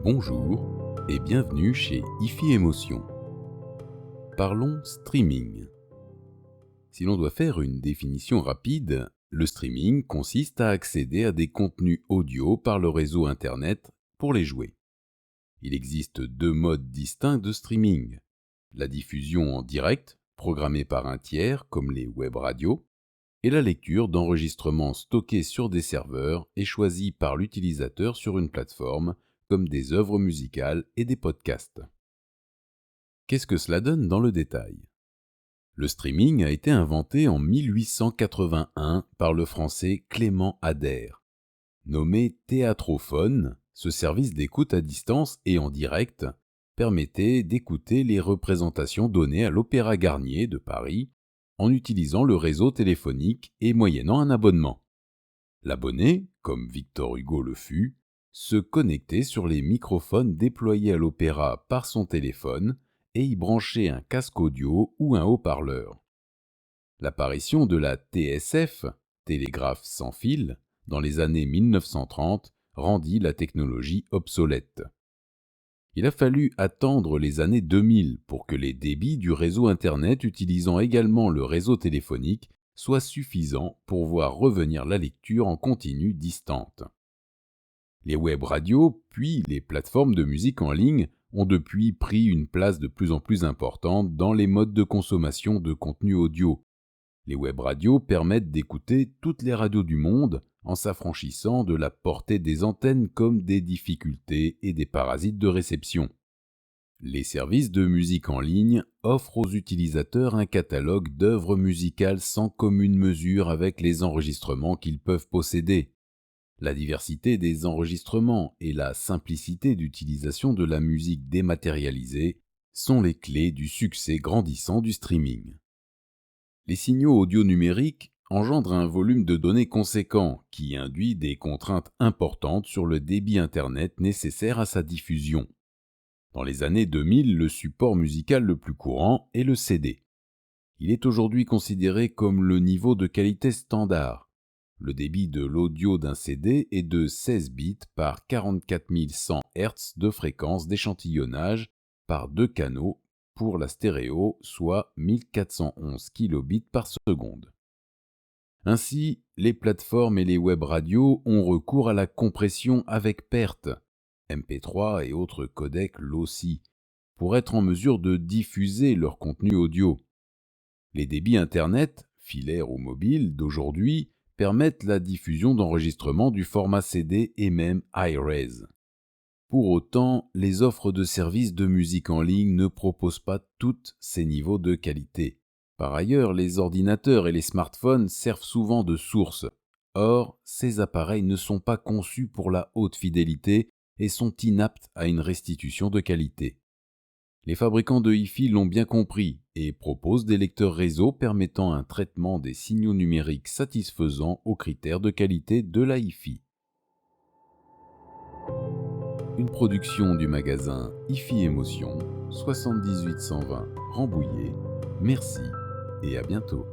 Bonjour et bienvenue chez IFI Émotion. Parlons streaming. Si l'on doit faire une définition rapide, le streaming consiste à accéder à des contenus audio par le réseau Internet pour les jouer. Il existe deux modes distincts de streaming. La diffusion en direct, programmée par un tiers comme les web radios, et la lecture d'enregistrements stockés sur des serveurs et choisis par l'utilisateur sur une plateforme comme des œuvres musicales et des podcasts. Qu'est-ce que cela donne dans le détail ? Le streaming a été inventé en 1881 par le français Clément Ader. Nommé théâtrophone, ce service d'écoute à distance et en direct permettait d'écouter les représentations données à l'Opéra Garnier de Paris en utilisant le réseau téléphonique et moyennant un abonnement. L'abonné, comme Victor Hugo le fut, se connectait sur les microphones déployés à l'opéra par son téléphone et y branchait un casque audio ou un haut-parleur. L'apparition de la TSF, télégraphe sans fil, dans les années 1930 rendit la technologie obsolète. Il a fallu attendre les années 2000 pour que les débits du réseau Internet utilisant également le réseau téléphonique soient suffisants pour voir revenir la lecture en continu distante. Les web radios, puis les plateformes de musique en ligne ont depuis pris une place de plus en plus importante dans les modes de consommation de contenu audio. Les web radios permettent d'écouter toutes les radios du monde en s'affranchissant de la portée des antennes comme des difficultés et des parasites de réception. Les services de musique en ligne offrent aux utilisateurs un catalogue d'œuvres musicales sans commune mesure avec les enregistrements qu'ils peuvent posséder. La diversité des enregistrements et la simplicité d'utilisation de la musique dématérialisée sont les clés du succès grandissant du streaming. Les signaux audio numériques engendrent un volume de données conséquent qui induit des contraintes importantes sur le débit Internet nécessaire à sa diffusion. Dans les années 2000, le support musical le plus courant est le CD. Il est aujourd'hui considéré comme le niveau de qualité standard. Le débit de l'audio d'un CD est de 16 bits par 44 100 Hz de fréquence d'échantillonnage par deux canaux pour la stéréo, soit 1411 kilobits par seconde. Ainsi, les plateformes et les web radios ont recours à la compression avec perte, MP3 et autres codecs LOCI, pour être en mesure de diffuser leur contenu audio. Les débits Internet, filaires ou mobiles, d'aujourd'hui permettent la diffusion d'enregistrements du format CD et même iRes. Pour autant, les offres de services de musique en ligne ne proposent pas tous ces niveaux de qualité. Par ailleurs, les ordinateurs et les smartphones servent souvent de source. Or, ces appareils ne sont pas conçus pour la haute fidélité et sont inaptes à une restitution de qualité. Les fabricants de hi-fi l'ont bien compris et proposent des lecteurs réseau permettant un traitement des signaux numériques satisfaisant aux critères de qualité de la hi-fi. Une production du magasin hi-fi Émotion, 78 120 Rambouillet. Merci et à bientôt.